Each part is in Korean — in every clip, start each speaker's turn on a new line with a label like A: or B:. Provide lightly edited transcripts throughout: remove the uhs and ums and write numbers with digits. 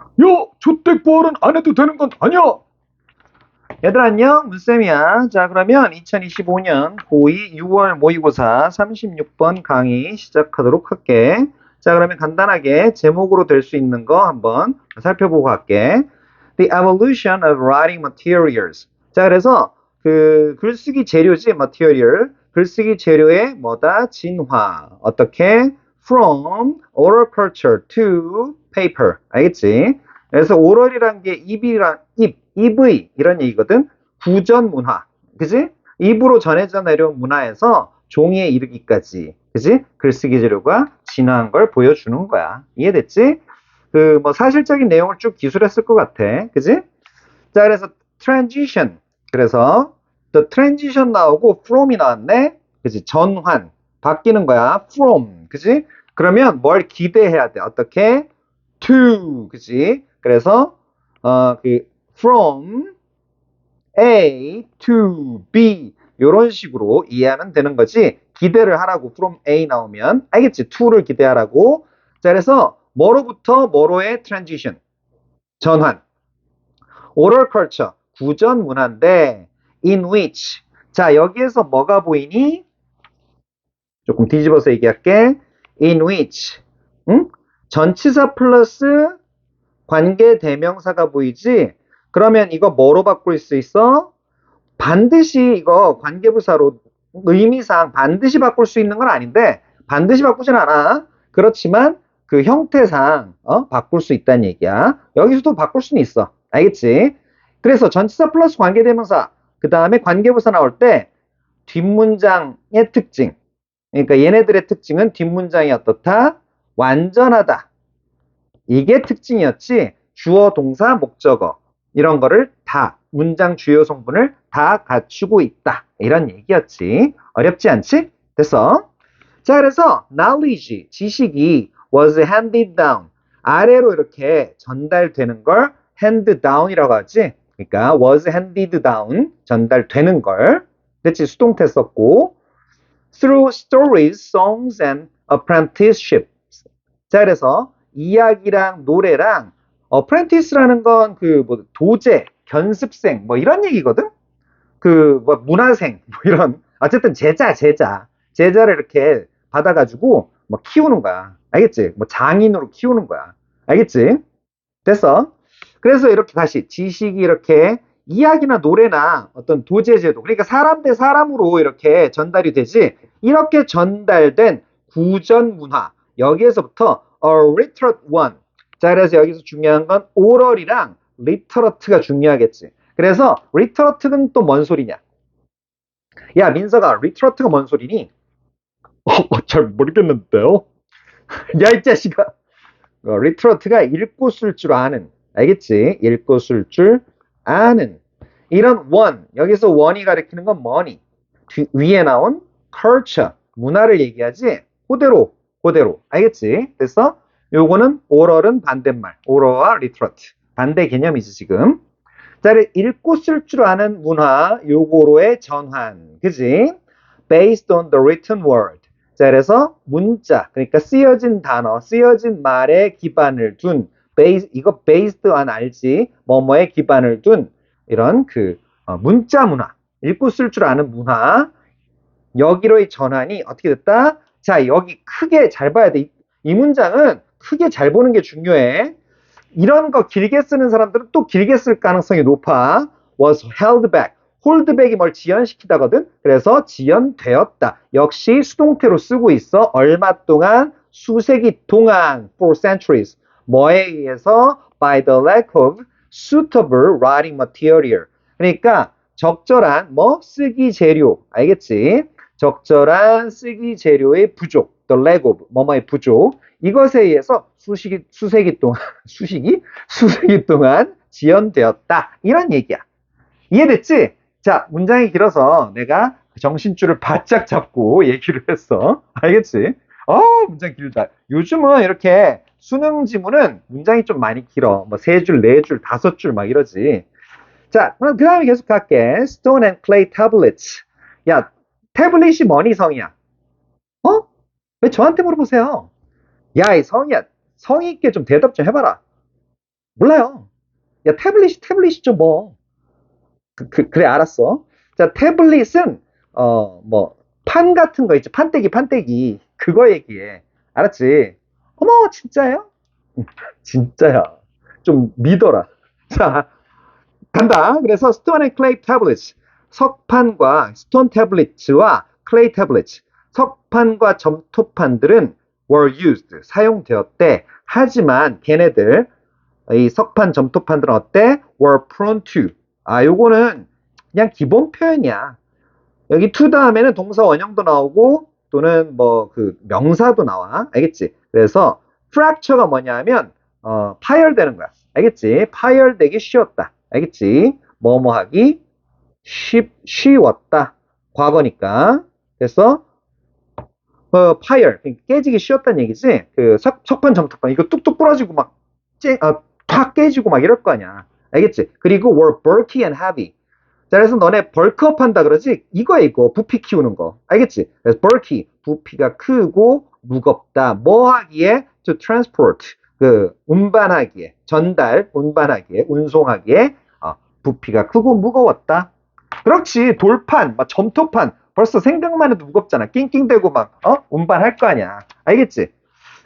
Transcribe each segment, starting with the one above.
A: 야, 조태구할은 안 해도 되는 건 아니야. 얘들아 안녕, 문쌤이야. 자, 그러면 2025년 고2 6월 모의고사 36번 강의 시작하도록 할게. 자, 그러면 간단하게 제목으로 될 수 있는 거 한번 살펴보고 갈게. The evolution of writing materials. 자, 그래서 그 글쓰기 재료지, material. 글쓰기 재료의 뭐다? 진화. 어떻게? From oral culture to paper. 알겠지? 그래서 오럴이란 게 입이란 입의 이런 얘기거든. 구전 문화, 그지? 입으로 전해져 내려온 문화에서 종이에 이르기까지, 그지? 글쓰기 재료가 진화한 걸 보여주는 거야. 이해됐지? 그 뭐 사실적인 내용을 쭉 기술했을 것 같아, 그지? 자, 그래서 transition. 그래서 the transition 나오고 from이 나왔네, 그지? 전환, 바뀌는 거야. from, 그지? 그러면 뭘 기대해야 돼? 어떻게? to, 그지? 그래서 그 from A to B 이런 식으로 이해하면 되는 거지. 기대를 하라고 from A 나오면 알겠지? to를 기대하라고. 자, 그래서 뭐로부터 뭐로의 transition 전환. oral culture 구전 문화인데 in which 자 여기에서 뭐가 보이니? 조금 뒤집어서 얘기할게. in which 응? 전치사 플러스 관계 대명사가 보이지? 그러면 이거 뭐로 바꿀 수 있어? 반드시 이거 관계부사로 의미상 반드시 바꿀 수 있는 건 아닌데 반드시 바꾸진 않아. 그렇지만 그 형태상 바꿀 수 있다는 얘기야. 여기서도 바꿀 수는 있어. 알겠지? 그래서 전치사 플러스 관계대명사 그 다음에 관계부사 나올 때 뒷문장의 특징 그러니까 얘네들의 특징은 뒷문장이 어떻다? 완전하다. 이게 특징이었지. 주어, 동사, 목적어 이런 거를 다 문장 주요 성분을 다 갖추고 있다. 이런 얘기였지. 어렵지 않지? 됐어. 자, 그래서 knowledge, 지식이 was handed down. 아래로 이렇게 전달되는 걸 hand down이라고 하지. 그러니까 was handed down, 전달되는 걸. 됐지? 수동태 썼고 through stories, songs and apprenticeships. 자, 그래서 이야기랑 노래랑 어프렌티스라는 건 그 뭐 도제, 견습생 뭐 이런 얘기거든. 그 뭐 문화생 뭐 이런 어쨌든 제자를 이렇게 받아가지고 뭐 키우는 거야. 알겠지? 뭐 장인으로 키우는 거야. 알겠지? 됐어. 그래서 이렇게 다시 지식이 이렇게 이야기나 노래나 어떤 도제제도 그러니까 사람 대 사람으로 이렇게 전달이 되지 이렇게 전달된 구전 문화 여기에서부터 a literate one 자 그래서 여기서 중요한 건 oral이랑 literate가 중요하겠지 그래서 literate는 또 뭔 소리냐 야 민서가 literate가 뭔 소리니 잘 모르겠는데요. 야 이 자식아 리트러트가 읽고 쓸 줄 아는 알겠지? 읽고 쓸 줄 아는 이런 원 여기서 원이 가리키는 건 뭐니? 위에 나온 culture 문화를 얘기하지 그대로 알겠지? 그래서 요거는 oral은 반대말 oral과 literate 반대 개념이지 지금 자 읽고 쓸 줄 아는 문화 요거로의 전환 그지? based on the written word 자, 그래서 문자, 그러니까 쓰여진 단어, 쓰여진 말에 기반을 둔, 이거 based on 알지? 뭐뭐에 기반을 둔 이런 그 문자 문화, 읽고 쓸 줄 아는 문화, 여기로의 전환이 어떻게 됐다? 자, 여기 크게 잘 봐야 돼. 이 문장은 크게 잘 보는 게 중요해. 이런 거 길게 쓰는 사람들은 또 길게 쓸 가능성이 높아. was held back. 홀드백이 뭘 지연시키다거든. 그래서 지연되었다. 역시 수동태로 쓰고 있어. 얼마 동안? 수세기 동안. For centuries. 뭐에 의해서? By the lack of suitable writing material. 그러니까 적절한 뭐 쓰기 재료. 알겠지? 적절한 쓰기 재료의 부족. The lack of 뭐뭐의 부족. 이것에 의해서 수세기 동안 수세기 동안 지연되었다. 이런 얘기야. 이해됐지? 자, 문장이 길어서 내가 정신줄을 바짝 잡고 얘기를 했어. 알겠지? 문장 길다. 요즘은 이렇게 수능 지문은 문장이 좀 많이 길어. 뭐 세 줄, 네 줄, 다섯 줄 막 이러지. 자, 그럼 그 다음에 계속 갈게. Stone and clay tablets. 야, 태블릿이 뭐니 성이야? 어? 왜 저한테 물어보세요? 야, 이 성이야. 성의 있게 좀 대답 좀 해봐라. 몰라요. 야, 태블릿이죠, 뭐. 그래, 알았어. 자, 태블릿은, 뭐, 판 같은 거 있지. 판때기. 그거 얘기해. 알았지? 어머, 진짜요? 진짜야. 좀 믿어라. 자, 간다. 그래서 스톤 앤 클레이 태블릿. 석판과 스톤 태블릿과 클레이 태블릿. 석판과 점토판들은 were used. 사용되었대. 하지만 걔네들 이 석판 점토판들은 어때? were prone to. 요거는 그냥 기본 표현이야. 여기 to 다음에는 동사 원형도 나오고 또는 뭐 그 명사도 나와. 알겠지? 그래서 fracture가 뭐냐면 파열되는 거야. 알겠지? 파열되기 쉬웠다. 알겠지? 뭐뭐 하기 쉬웠다. 과거니까. 그래서 파열 깨지기 쉬웠다는 얘기지. 그 석판 점토판 이거 뚝뚝 부러지고 막 탁 깨지고 막 이럴 거 아니야. 알겠지? 그리고 were bulky and heavy. 자, 그래서 너네 벌크업 한다 그러지? 이거야, 이거. 부피 키우는 거. 알겠지? 그래서 bulky, 부피가 크고 무겁다. 뭐 하기에? to transport, 운반하기에, 운반하기에, 운송하기에, 부피가 크고 무거웠다. 그렇지. 돌판, 막 점토판. 벌써 생각만 해도 무겁잖아. 낑낑대고 막, 운반할 거 아니야. 알겠지?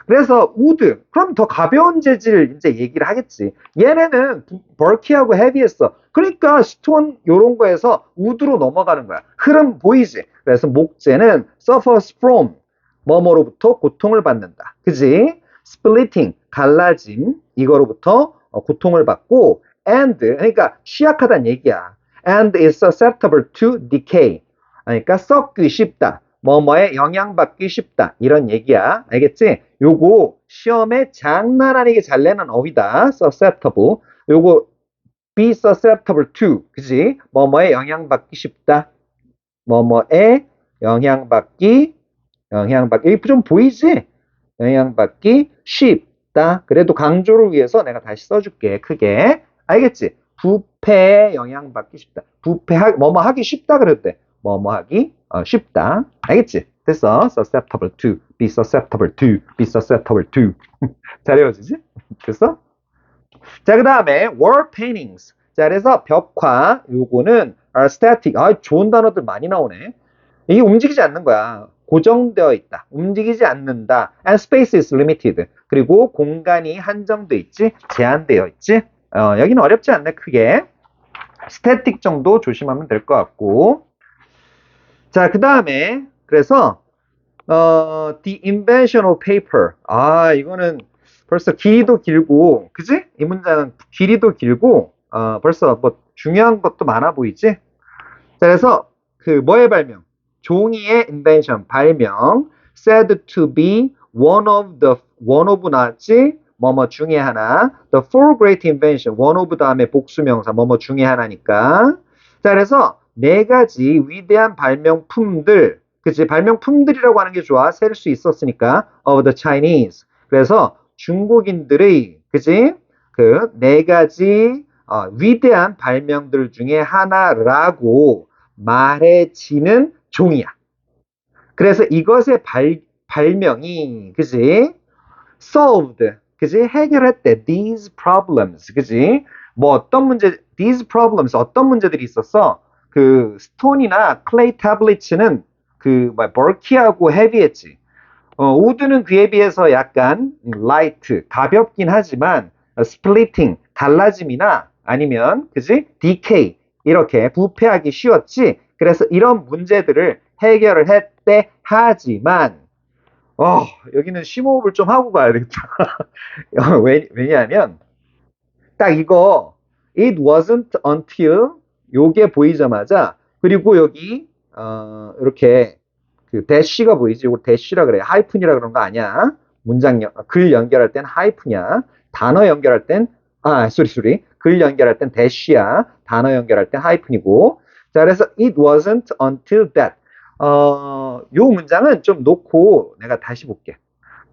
A: 그래서 우드, 그럼 더 가벼운 재질 이제 얘기를 하겠지. 얘네는 벌키하고 헤비했어. 그러니까 스톤 요런 거에서 우드로 넘어가는 거야. 흐름 보이지? 그래서 목재는 suffers from 뭐뭐로부터 고통을 받는다. 그지? splitting 갈라짐 이거로부터 고통을 받고 and 그러니까 취약하다는 얘기야. and is susceptible to decay. 그러니까 썩기 쉽다. 뭐뭐에 영향받기 쉽다. 이런 얘기야. 알겠지? 요거 시험에 장난 아니게 잘 내는 어휘다. susceptible. 요거 be susceptible to. 그지? 뭐뭐에 영향받기 쉽다. 뭐뭐에 영향받기 좀 보이지? 영향받기 쉽다. 그래도 강조를 위해서 내가 다시 써줄게. 크게. 알겠지? 부패에 영향받기 쉽다. 뭐뭐 하기 쉽다 그랬대. 뭐뭐 하기 쉽다. 알겠지? 됐어. susceptible to, be susceptible to, be susceptible to. 잘 외워지지? 됐어? 자, 그 다음에 wall paintings. 자, 그래서 벽화. 요거는 are static. 좋은 단어들 많이 나오네. 이게 움직이지 않는 거야. 고정되어 있다. 움직이지 않는다. And space is limited. 그리고 공간이 한정돼 있지, 제한되어 있지. 여기는 어렵지 않네, 크게. 스태틱 정도 조심하면 될 것 같고. 자, 그 다음에 그래서 the invention of paper. 이거는 벌써 길이도 길고, 그지? 이 문장은 길이도 길고, 벌써 뭐 중요한 것도 많아 보이지? 자, 그래서 뭐의 발명? 종이의 invention, 발명. said to be one of 나왔지? 뭐뭐 중에 하나. The four great invention, one of 다음에 복수명사, 뭐뭐 중에 하나니까. 자, 그래서 네 가지 위대한 발명품들, 그치? 발명품들이라고 하는 게 좋아. 셀 수 있었으니까. of the Chinese. 그래서 중국인들의, 그치? 그 네 가지 위대한 발명들 중에 하나라고 말해지는 종이야. 그래서 이것의 발명이, 그지? solved, 그지? 해결했대. these problems, 그지? 뭐 these problems, 어떤 문제들이 있었어? 스톤이나 클레이 타블릿은 bulky하고 헤비했지. 우드는 그에 비해서 약간 light, 가볍긴 하지만 splitting, 갈라짐이나 아니면 그지? decay, 이렇게 부패하기 쉬웠지. 그래서 이런 문제들을 해결을 했대. 하지만 여기는 심호흡을 좀 하고 가야 되겠다. 왜냐하면 딱 이거 it wasn't until 요게 보이자마자 그리고 여기 이렇게 대쉬가 보이지? 이거 대쉬라 그래. 하이픈이라 그런 거 아니야. 글 연결할 땐 하이픈이야. 단어 연결할 땐 쏘리. 글 연결할 땐 대쉬야. 단어 연결할 땐 하이픈이고. 자, 그래서 it wasn't until that. 요 문장은 좀 놓고 내가 다시 볼게.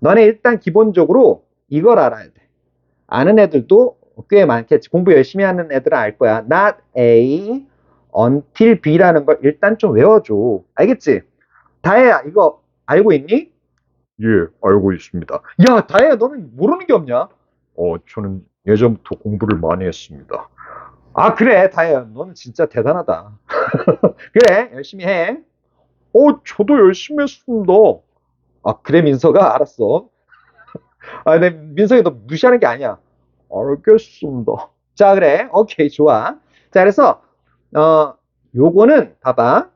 A: 너네 일단 기본적으로 이걸 알아야 돼. 아는 애들도 꽤 많겠지. 공부 열심히 하는 애들은 알 거야. not A, until B라는 걸 일단 좀 외워줘. 알겠지? 다혜야, 이거 알고 있니?
B: 예, 알고 있습니다.
A: 야, 다혜야, 너는 모르는 게 없냐?
B: 저는
A: 예전부터 공부를 많이 했습니다. 아, 그래, 다혜야. 너는 진짜 대단하다. 그래, 열심히 해. 저도 열심히 했습니다. 아, 그래, 민서가? 알았어. 아, 내 민석이 너 무시하는 게 아니야. 알겠습니다. 자, 그래. 오케이, 좋아. 자, 그래서, 어, 요거는, 봐봐.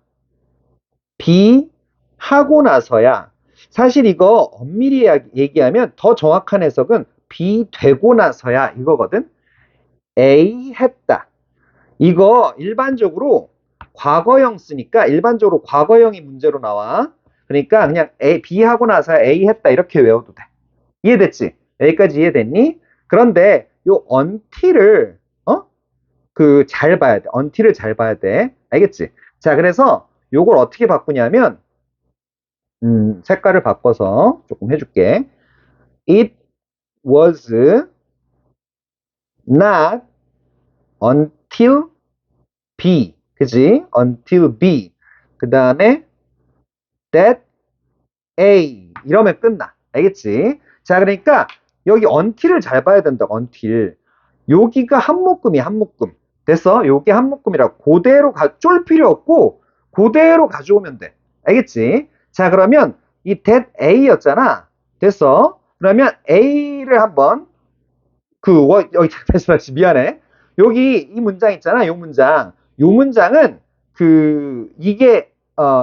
A: 비 하고 나서야. 사실 이거 엄밀히 얘기하면 더 정확한 해석은 비 되고 나서야 이거거든. A 했다. 이거 일반적으로 과거형 쓰니까 일반적으로 과거형이 문제로 나와. 그러니까 그냥 B 하고 나서 A 했다 이렇게 외워도 돼. 이해됐지? 여기까지 이해됐니? 그런데 요 until을 잘 봐야 돼. until을 잘 봐야 돼. 알겠지? 자, 그래서 요걸 어떻게 바꾸냐면 색깔을 바꿔서 조금 해줄게. It was not until B. 그지? until B. 그 다음에 that A. 이러면 끝나. 알겠지? 자, 그러니까 여기 until을 잘 봐야 된다. until. 여기가 한 묶음이야, 한 묶음. 됐어? 요게 한 묶음이라고. 그대로 쫄 필요 없고 그대로 가져오면 돼. 알겠지? 자, 그러면 이 that A였잖아. 됐어? 그러면 A를 한번 여기 다시 미안해. 여기 이 문장 있잖아. 요 문장. 요 문장은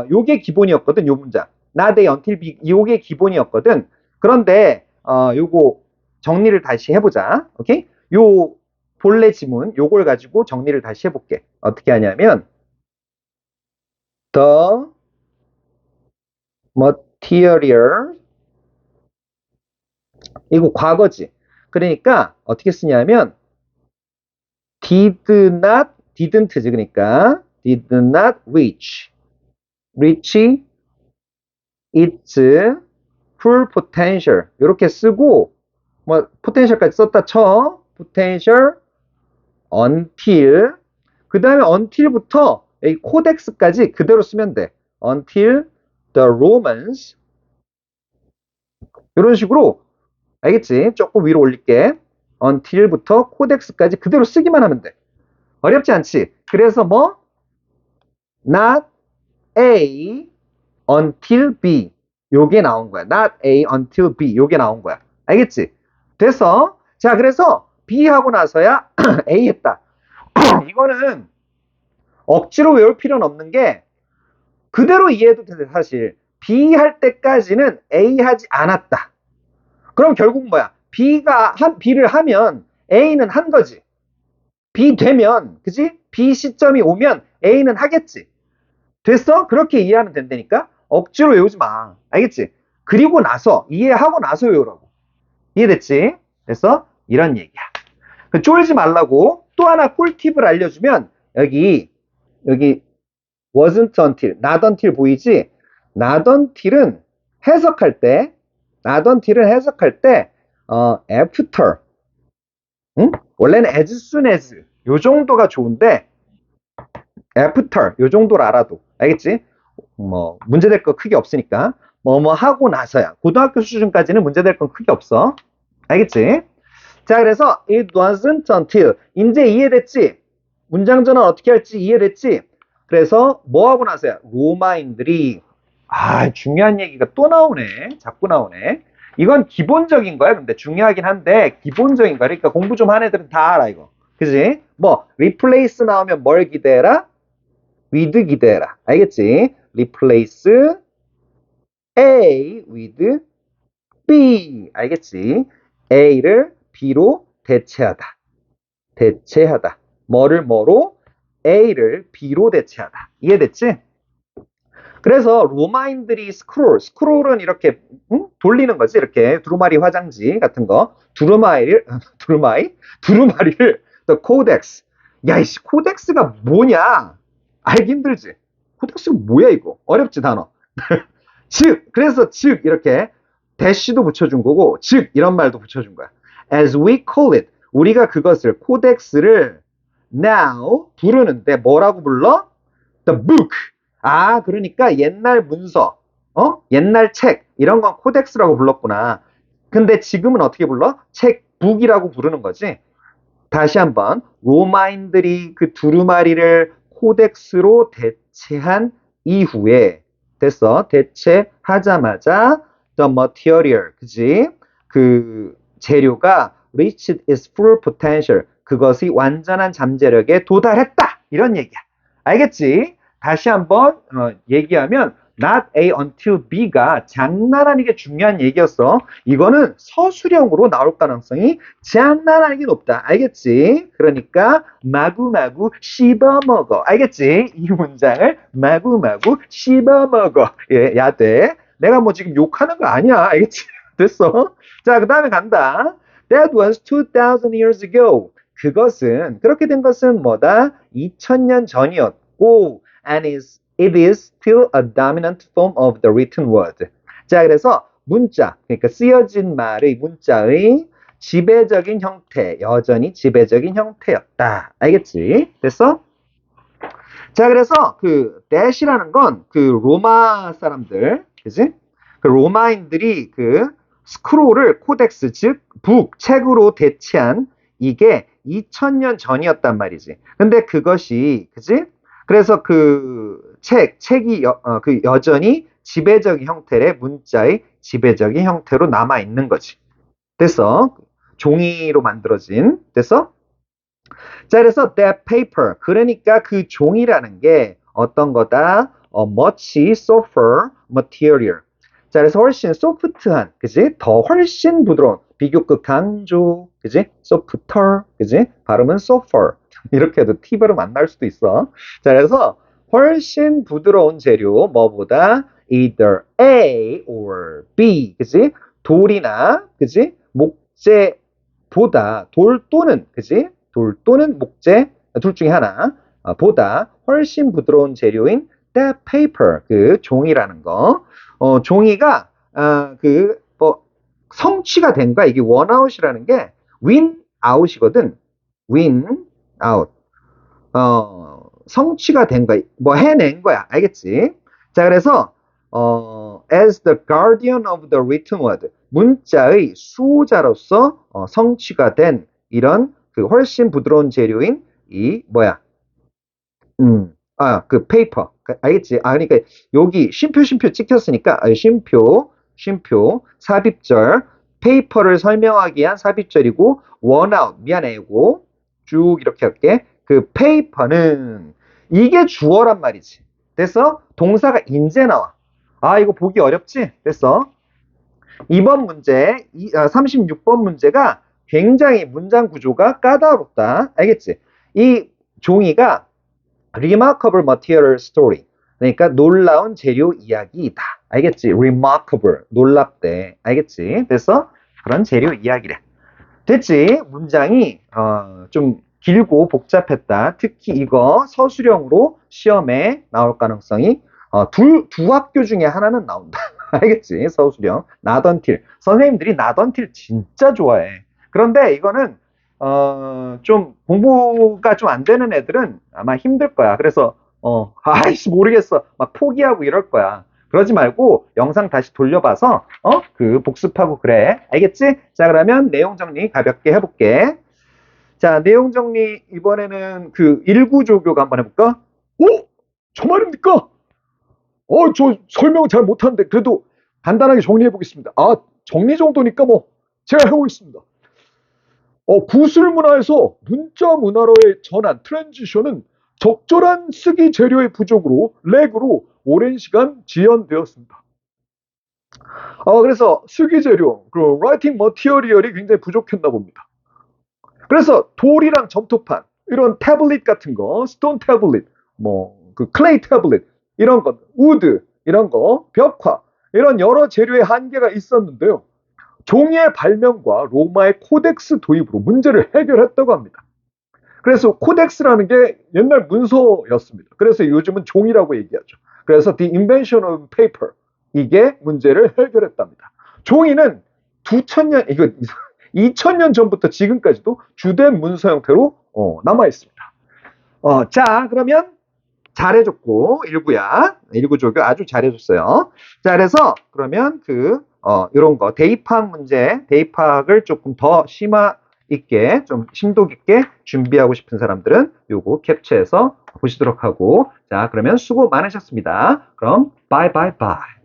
A: 요게 기본이었거든. 요 문장. not A until B 요게 기본이었거든. 그런데 요거 정리를 다시 해보자. 오케이? 요 본래 지문 요걸 가지고 정리를 다시 해볼게. 어떻게 하냐면 the material 이거 과거지. 그러니까 어떻게 쓰냐면 didn't지. 그러니까 did not reach its full potential 이렇게 쓰고 뭐 potential까지 썼다 쳐. potential until 그 다음에 until부터 이 codex까지 그대로 쓰면 돼. until the Romans 이런 식으로 알겠지? 조금 위로 올릴게. until부터 codex까지 그대로 쓰기만 하면 돼. 어렵지 않지? 그래서 뭐 not A until B 요게 나온 거야. not A until B 요게 나온 거야. 알겠지? 됐어? 자, 그래서 B 하고 나서야 A 했다. 이거는 억지로 외울 필요는 없는 게 그대로 이해해도 돼. 사실 B 할 때까지는 A 하지 않았다. 그럼 결국 뭐야? B를 하면 A는 한 거지. B 되면, 그지? B 시점이 오면 A는 하겠지. 됐어? 그렇게 이해하면 된다니까? 억지로 외우지 마. 알겠지? 그리고 나서, 이해하고 나서 외우라고. 이해됐지? 됐어? 이런 얘기야. 쫄지 말라고 또 하나 꿀팁을 알려주면, 여기, wasn't until, not until 보이지? not until은 해석할 때, after, 응? 원래는 as soon as 요 정도가 좋은데 after 요 정도를 알아도 알겠지? 뭐 문제될 거 크게 없으니까 뭐 하고 나서야 고등학교 수준까지는 문제될 건 크게 없어. 알겠지? 자, 그래서 it wasn't until 이제 이해됐지? 문장 전환 어떻게 할지 이해됐지? 그래서 뭐 하고 나서야 로마인들이 중요한 얘기가 또 나오네. 자꾸 나오네. 이건 기본적인 거야. 근데 중요하긴 한데 기본적인 거야. 그러니까 공부 좀 한 애들은 다 알아 이거. 그지? 뭐 replace 나오면 뭘 기대해라? with 기대해라. 알겠지? replace A with B. 알겠지? A를 B로 대체하다. 뭐를 뭐로? A를 B로 대체하다. 이해됐지? 그래서 로마인들이 스크롤은 이렇게 돌리는 거지. 이렇게 두루마리 화장지 같은 거. 두루마리를 the codex. 야, 이씨, 코덱스가 뭐냐? 알기 힘들지? 코덱스가 뭐야, 이거? 어렵지, 단어. 그래서 이렇게 대시도 붙여준 거고, 이런 말도 붙여준 거야. As we call it. 우리가 그것을, 코덱스를 now 부르는데 뭐라고 불러? The book. 그러니까 옛날 문서, 옛날 책, 이런 건 코덱스라고 불렀구나. 근데 지금은 어떻게 불러? 책북이라고 부르는 거지. 다시 한번 로마인들이 그 두루마리를 코덱스로 대체한 이후에 됐어. 대체하자마자 the material, 그지? 그 재료가 reached its full potential. 그것이 완전한 잠재력에 도달했다. 이런 얘기야. 알겠지? 다시 한번 얘기하면 not A until B가 장난 아니게 중요한 얘기였어. 이거는 서술형으로 나올 가능성이 장난 아니게 높다. 알겠지? 그러니까 마구마구 씹어먹어. 알겠지? 이 문장을 마구마구 씹어먹어. 예, 야 돼. 내가 뭐 지금 욕하는 거 아니야. 알겠지? 됐어? 자, 그 다음에 간다. That was 2000 years ago. 그것은 그렇게 된 것은 뭐다? 2000년 전이었고 and it is still a dominant form of the written word. 자, 그래서 문자, 그러니까 쓰여진 말의 문자의 지배적인 형태, 여전히 지배적인 형태였다. 알겠지? 됐어? 자, 그래서 그 dash이라는 건 그 로마 사람들, 그지? 그 로마인들이 그 스크롤을 코덱스, 즉 북, 책으로 대체한 이게 2000년 전이었단 말이지. 근데 그것이, 그지? 그래서 그 책이 그 여전히 지배적인 형태의 문자의 지배적인 형태로 남아 있는 거지. 됐어? 종이로 만들어진. 됐어? 자, 그래서 that paper. 그러니까 그 종이라는 게 어떤 거다? much softer material. 자, 그래서 훨씬 소프트한, 그지? 더 훨씬 부드러운, 비교급 강조, 그지? softer, 그지? 발음은 softer. 이렇게 해도 T 발음 안 날 수도 있어. 자, 그래서 훨씬 부드러운 재료, 뭐보다? either A or B, 그지? 돌이나, 그지? 목재보다, 돌 또는, 그지? 돌 또는 목재, 둘 중에 하나, 보다 훨씬 부드러운 재료인 that paper, 그 종이라는 거. 종이가 성취가 된 거야. 이게 원아웃이라는 게 win out이거든. win out. 성취가 된 거야. 뭐 해낸 거야. 알겠지? 자, 그래서 as the guardian of the written word, 문자의 수호자로서 성취가 된 이런 그 훨씬 부드러운 재료인 이 뭐야? 그 페이퍼. 알겠지? 그러니까 여기 쉼표 찍혔으니까 쉼표 삽입절 페이퍼를 설명하기 위한 삽입절이고 원아웃 미안해고 쭉 이렇게 할게. 그 페이퍼는 이게 주어란 말이지. 됐어? 동사가 인제 나와. 이거 보기 어렵지? 됐어? 이번 문제 36번 문제가 굉장히 문장 구조가 까다롭다. 알겠지? 이 종이가 remarkable material story. 그러니까 놀라운 재료 이야기이다. 알겠지? remarkable. 놀랍대. 알겠지? 그래서 그런 재료 이야기래. 됐지? 문장이 좀 길고 복잡했다. 특히 이거 서술형으로 시험에 나올 가능성이 두 학교 중에 하나는 나온다. 알겠지? 서술형. 나던틸. 선생님들이 나던틸 진짜 좋아해. 그런데 이거는 좀 공부가 좀 안 되는 애들은 아마 힘들 거야. 그래서 아이씨 모르겠어. 막 포기하고 이럴 거야. 그러지 말고 영상 다시 돌려봐서 그 복습하고 그래. 알겠지? 자, 그러면 내용 정리 가볍게 해볼게. 자, 내용 정리 이번에는 그 일구조교가 한번 해볼까? 저 말입니까? 저 설명 잘 못하는데 그래도 간단하게 정리해 보겠습니다. 정리 정도니까 뭐 제가 해보겠습니다. 구술 문화에서 문자 문화로의 전환, 트랜지션은 적절한 쓰기 재료의 부족으로 렉으로 오랜 시간 지연되었습니다. 그래서 쓰기 재료, 그 라이팅 머티리얼이 굉장히 부족했나 봅니다. 그래서 돌이랑 점토판, 이런 태블릿 같은 거, 스톤 태블릿, 그 클레이 태블릿, 이런 것, 우드, 이런 거, 벽화, 이런 여러 재료의 한계가 있었는데요. 종이의 발명과 로마의 코덱스 도입으로 문제를 해결했다고 합니다. 그래서 코덱스라는 게 옛날 문서였습니다. 그래서 요즘은 종이라고 얘기하죠. 그래서 the invention of paper, 이게 문제를 해결했답니다. 종이는 2000년 전부터 지금까지도 주된 문서 형태로 남아 있습니다. 자, 그러면 잘해줬고, 일구조교 아주 잘해줬어요. 자, 그래서 그러면 이런 거, 대입학 문제, 대입학을 조금 더 있게 좀 심도 깊게 준비하고 싶은 사람들은 요거 캡처해서 보시도록 하고 자 그러면 수고 많으셨습니다. 그럼 바이 바이 바이.